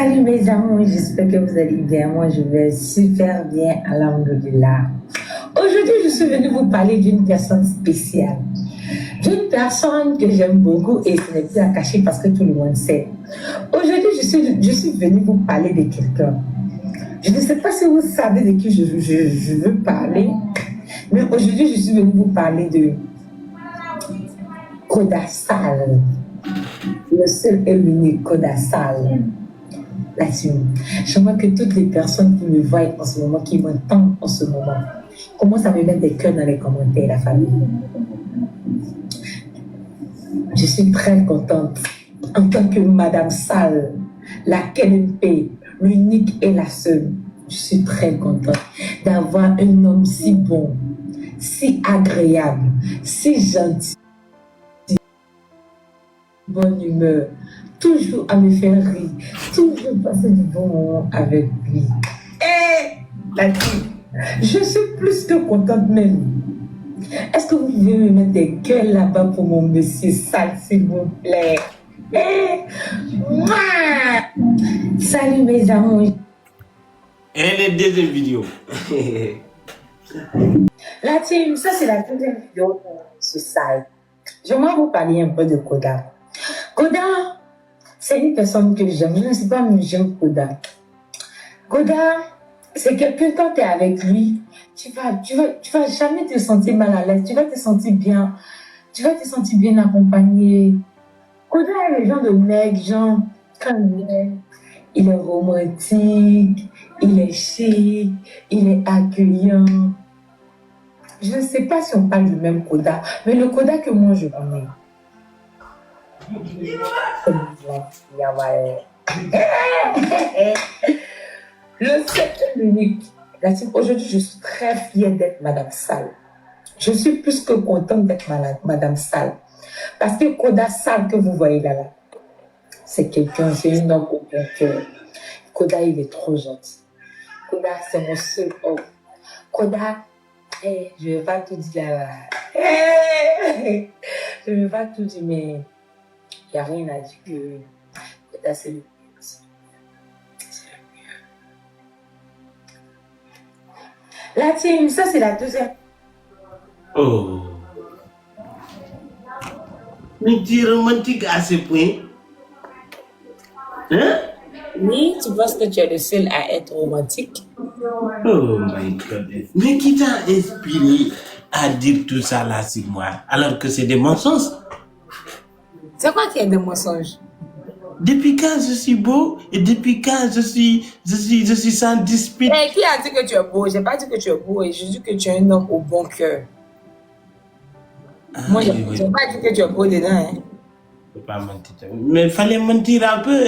Salut mes amis, j'espère que vous allez bien. Moi, je vais super bien, alhamdoulilah. Aujourd'hui, je suis venue vous parler d'une personne spéciale. D'une personne que j'aime beaucoup et ce n'est plus à cacher parce que tout le monde sait. Aujourd'hui, je suis venue vous parler de quelqu'un. Je ne sais pas si vous savez de qui je veux parler, mais aujourd'hui, je suis venue vous parler de Kodasal. Le seul et l'unique Kodasal. Là-dessus. J'aimerais que toutes les personnes qui me voient en ce moment, qui m'entendent en ce moment, commencent à me mettre des cœurs dans les commentaires, la famille. Je suis très contente en tant que Madame Sall, la KNP, l'unique et la seule. Je suis très contente d'avoir un homme si bon, si agréable, si gentil, bonne humeur, toujours à me faire rire, toujours passer du bon moment avec lui. Et là-dessus, je suis plus que contente même. Est-ce que vous pouvez me mettre des cœurs là-bas pour mon monsieur Sall, s'il vous plaît? Salut mes amis. Et les deuxième vidéo. La team, ça c'est la deuxième vidéo sur Sall. J'aimerais vous parler un peu de Koda. Koda, c'est une personne que j'aime. Je ne sais pas, mais j'aime Koda. Koda, c'est quelqu'un, quand tu es avec lui, tu vas jamais te sentir mal à l'aise. Tu vas te sentir bien. Tu vas te sentir bien accompagné. Koda est le genre de mec, genre, quand il est romantique, il est chic, il est accueillant. Je ne sais pas si on parle du même Koda, mais le Koda que moi je connais. Le septième unique. Aujourd'hui, je suis très fière d'être Madame Sall. Je suis plus que contente d'être Madame Sall. Parce que Koda Sall que vous voyez là, c'est quelqu'un, c'est un homme au bon cœur. Koda, il est trop gentil. Koda, c'est mon seul homme. Koda, je ne vais pas tout dire là. Je ne vais pas tout dire, mais il n'y a rien à dire que Koda, c'est le mieux. La team, ça c'est la deuxième. Oh. Mais tu es romantique à ce point? Hein? Oui, tu penses que tu es le seul à être romantique? Oh my God. Mais qui t'a inspiré à dire tout ça là sur moi alors que c'est des mensonges? C'est quoi qui est des mensonges? Depuis quand je suis beau et depuis quand je suis sans dispute? Eh, qui a dit que tu es beau? J'ai pas dit que tu es beau, et j'ai dit que tu es un homme au bon cœur. Moi, j'ai pas dit que tu es beau dedans. Hein. Je peux pas mentir. Mais il fallait mentir un peu.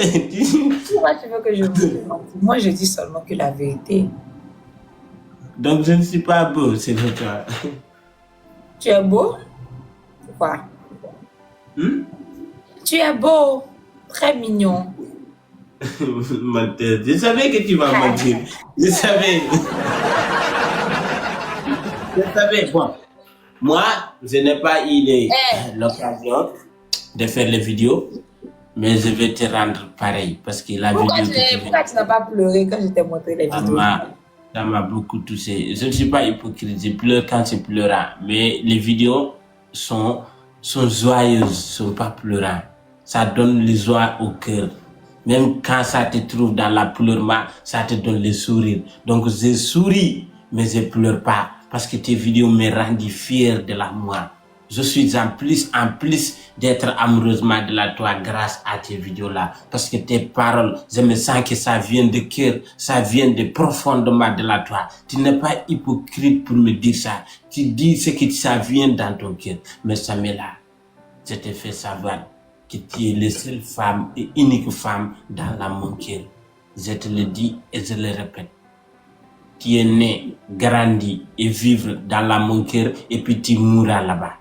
Pourquoi tu veux que je vous mentir? Moi, je dis seulement que la vérité. Donc je ne suis pas beau, c'est le cas. Tu es beau? Pourquoi? Tu es beau, très mignon. Menteur. Je savais que tu vas mentir. Je savais. Je savais. Bon, moi, je n'ai pas eu l'occasion de faire les vidéos, mais je vais te rendre pareil parce que la Pourquoi vidéo. Pourquoi tu n'as pas pleuré quand je t'ai montré les vidéos? Ça m'a beaucoup touché. Je ne suis pas hypocrite, je pleure quand c'est pleurant, mais les vidéos sont joyeuses, sont pas pleurantes. Ça donne les joies au cœur. Même quand ça te trouve dans la pleurement, ça te donne le sourire. Donc je souris, mais je pleure pas parce que tes vidéos me rendent fier de la moi. Je suis en plus d'être amoureusement de la toi grâce à tes vidéos-là. Parce que tes paroles, je me sens que ça vient de cœur, ça vient de profondément de la toi. Tu n'es pas hypocrite pour me dire ça. Tu dis ce que ça vient dans ton cœur. Mais Samela, je te fais savoir que tu es la seule femme et unique femme dans mon cœur. Je te le dis et je le répète. Tu es né, grandi et vivre dans mon cœur et puis tu mourras là-bas.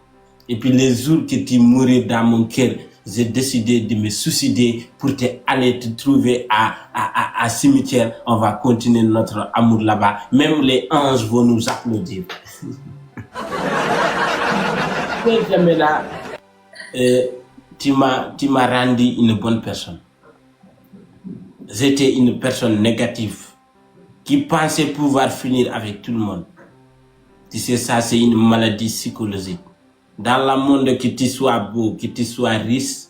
Et puis les jours que tu mourrais dans mon cœur, j'ai décidé de me suicider pour aller te trouver à cimetière. On va continuer notre amour là-bas. Même les anges vont nous applaudir. Là, tu m'as rendu une bonne personne. j'étais une personne négative qui pensait pouvoir finir avec tout le monde. Tu sais, ça, c'est une maladie psychologique. Dans le monde, que tu sois beau, que tu sois riche,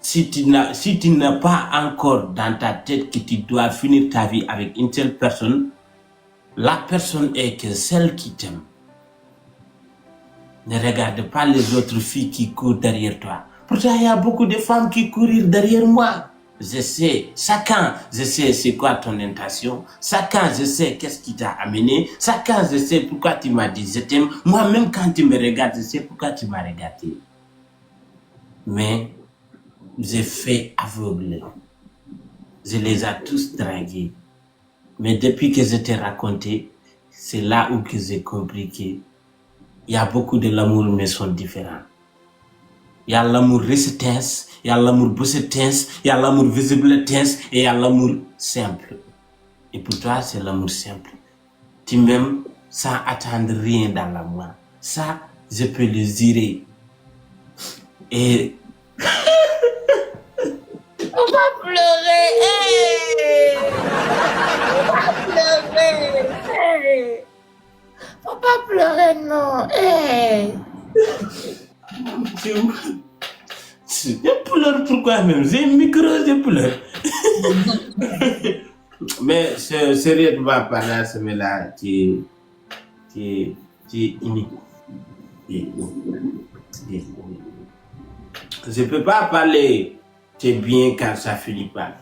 si tu n'as pas encore dans ta tête que tu dois finir ta vie avec une telle personne, la personne est que celle qui t'aime. Ne regarde pas les autres filles qui courent derrière toi. Pourtant, il y a beaucoup de femmes qui courent derrière moi. Je sais, chacun, je sais c'est quoi ton intention. Chacun, je sais qu'est-ce qui t'a amené. Chacun, je sais pourquoi tu m'as dit je t'aime. Moi-même, quand tu me regardes, je sais pourquoi tu m'as regardé. Mais, j'ai fait aveugle. Je les ai tous dragués. Mais depuis que je t'ai raconté, c'est là où que j'ai compris qu'il y a beaucoup de l'amour, mais sont différents. Il y a l'amour résistance, il y a l'amour bossetance, il y a l'amour visible tense et il y a l'amour simple. Et pour toi, c'est l'amour simple. Tu m'aimes sans attendre rien dans l'amour. Ça, je peux le dire. Et... On va pleurer. Hey! On va pleurer. Hey! Faut pas pleurer, non. Hey! Je pleure pourquoi même? J'ai un micro, je pleure. Mais sérieusement parlant, ce là qui est unique. Je peux pas parler t'es bien car ça finit pas.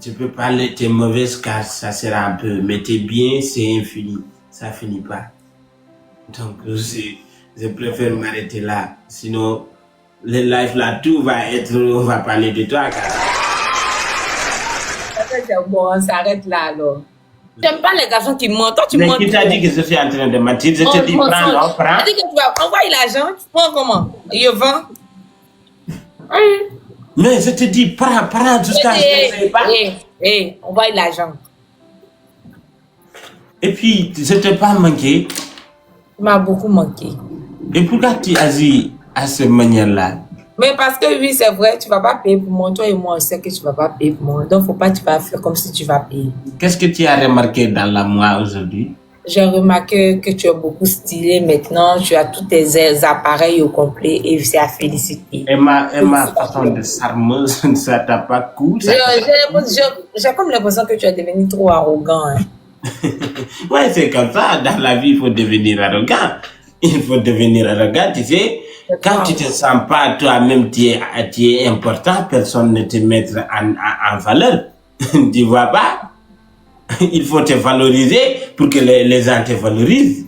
Je peux parler t'es mauvaise car ça sera un peu, mais t'es bien c'est infini, ça finit pas. Donc je préfère m'arrêter là, sinon le live là tout va être, on va parler de toi car... Bon, on s'arrête là alors. J'aime pas les garçons qui mentent. Toi, tu mens. Mais qui t'a dit que je suis en train de mentir? Je te dis, prends, non, prends. Tu dis que tu vas envoyer l'argent, tu prends comment? Je vends. Mais je te dis, prends jusqu'à ce que je ne sais pas. Envoie l'argent. Et puis, je t'ai pas manqué. Tu m'as beaucoup manqué. Et pourquoi tu agis à cette manière-là? Mais parce que oui, c'est vrai, tu vas pas payer pour moi. Toi et moi, on sait que tu vas pas payer pour moi. Donc, faut pas que tu vas faire comme si tu vas payer. Qu'est-ce que tu as remarqué dans la moi aujourd'hui? J'ai remarqué que tu es beaucoup stylé maintenant. Tu as tous tes appareils au complet et c'est à féliciter. Et ma façon de charmeuse, ça t'a pas cool? J'ai comme l'impression que tu es devenu trop arrogant. Hein. Ouais, c'est comme ça. Dans la vie, il faut devenir arrogant. Il faut devenir arrogant, tu sais. Quand tu te sens pas toi-même, tu es important, personne ne te mettra en valeur. Tu vois pas? Il faut te valoriser pour que les gens te valorisent.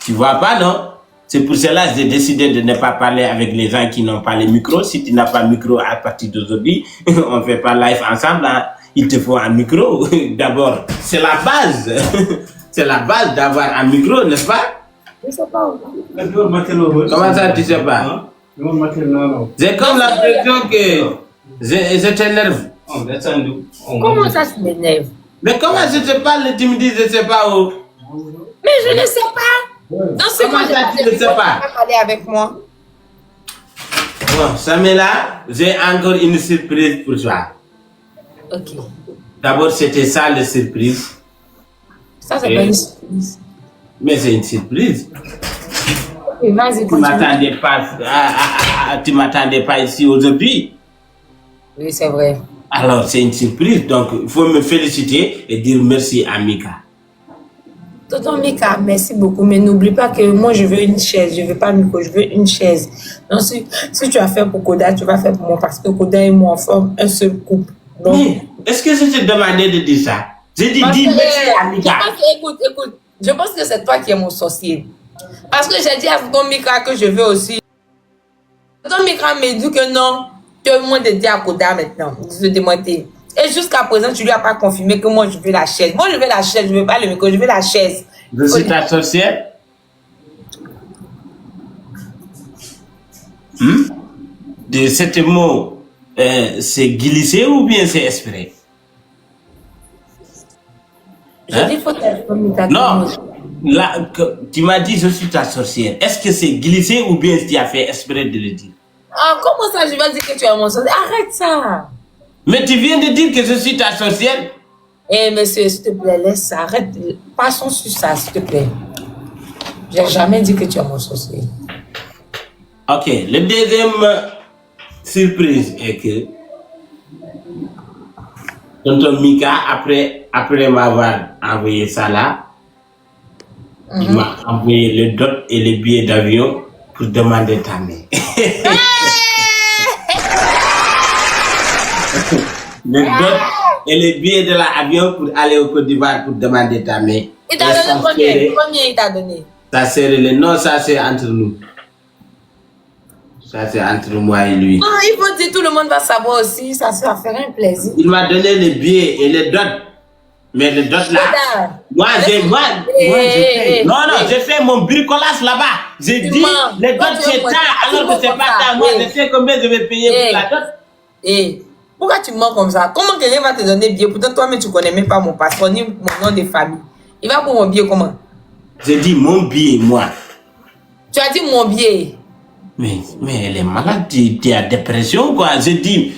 Tu vois pas, non? C'est pour cela que j'ai décidé de ne pas parler avec les gens qui n'ont pas le micro. Si tu n'as pas le micro à partir d'aujourd'hui, on ne fait pas live ensemble. Hein. Il te faut un micro. D'abord, c'est la base. C'est la base d'avoir un micro, n'est-ce pas? Je sais pas. Comment ça, tu sais pas? J'ai comme l'impression que je t'énerve. Comment ça se m'énerve? Mais comment je te parle, tu me dis je sais pas où? Mais je ne sais pas. Dans ce Comment ça, tu ne sais pas? Parler avec moi. Bon, Samela, j'ai encore une surprise pour toi. Ok. D'abord, c'était ça la surprise. Ça, c'est pas une surprise. Mais c'est une surprise. Okay, vas-y, tu m'attendais pas ici aujourd'hui. Oui, c'est vrai. Alors, c'est une surprise. Donc, il faut me féliciter et dire merci à Mika. Tonton Mika, merci beaucoup. Mais n'oublie pas que moi, je veux une chaise. Je veux pas micro, je veux une chaise. Donc, si tu as fait pour Koda, tu vas faire pour moi. Parce que Koda et moi, on forme un seul couple. Donc, mais, est-ce que je t'ai demandé de dire ça? J'ai dit, dis merci à Mika. Écoute. Je pense que c'est toi qui es mon sorcier. Parce que j'ai dit à Tonton Mika que je veux aussi. Tonton Mika me dit que non. Tu as moins de dire à Koda maintenant. Je veux démonter. Et jusqu'à présent, tu lui as pas confirmé que moi, je veux la chaise. Moi, je veux la chaise. Je veux pas le micro. Je veux la chaise. Je suis ta sorcière? De ce mot, c'est glissé ou bien c'est espéré? Je dis faut que non, là, tu m'as dit je suis ta sorcière. Est-ce que c'est glissé ou bien tu as fait espérer de le dire? Ah, comment ça, je vais dire que tu es mon sorcier? Arrête ça. Mais tu viens de dire que je suis ta sorcière. Eh, monsieur, s'il te plaît, laisse ça. Arrête. Passons sur ça, s'il te plaît. J'ai jamais dit que tu es mon sorcier. Ok, le deuxième surprise est que tonton Mika, après m'avoir envoyé ça là, il m'a envoyé le dot et les billets d'avion pour demander ta main. Le dot et les billets de l'avion pour aller au Côte d'Ivoire pour demander ta main. Il t'a donné combien? Combien il t'a donné? Ça c'est le non, ça c'est entre nous. Ça c'est entre moi et lui. Non, il faut dire, tout le monde va savoir aussi, ça va faire un plaisir. Il m'a donné les billets et les dots. Mais les dots là, non, j'ai fait mon bricolage là-bas. J'ai dit, les dots c'est ça, alors que c'est pas ça. Moi, je sais combien je vais payer pour la dot. Pourquoi tu mens comme ça? Comment quelqu'un va te donner billet? Pourtant, toi-même, tu connais même pas mon passeport ni mon nom de famille. Il va pour mon billet comment? J'ai dit mon billet, moi. Tu as dit mon billet. Mais elle est malade, tu as dépression quoi. J'ai dit,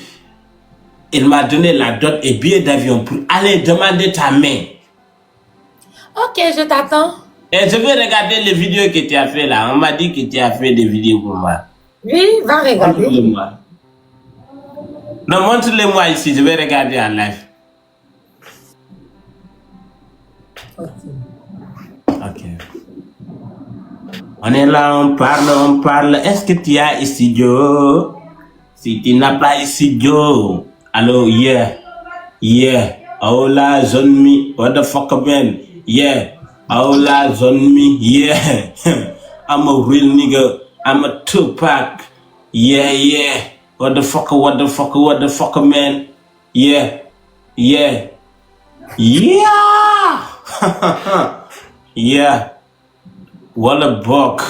il m'a donné la dot et billet d'avion pour aller demander ta main. Ok, je t'attends. Et je vais regarder les vidéos que tu as fait là. On m'a dit que tu as fait des vidéos pour moi. Oui, va regarder. Montre-le-moi. Non, montre-le-moi ici, je vais regarder en live. Ok. On est là, on parle. Est-ce que tu as studio? Si tu n'as pas studio, alors yeah. Oh la zone me, what the fuck man? Yeah. Oh la zone me, yeah. I'm a real nigga. I'm a Tupac. Yeah. What the fuck man? Yeah. Yeah. Walla bug.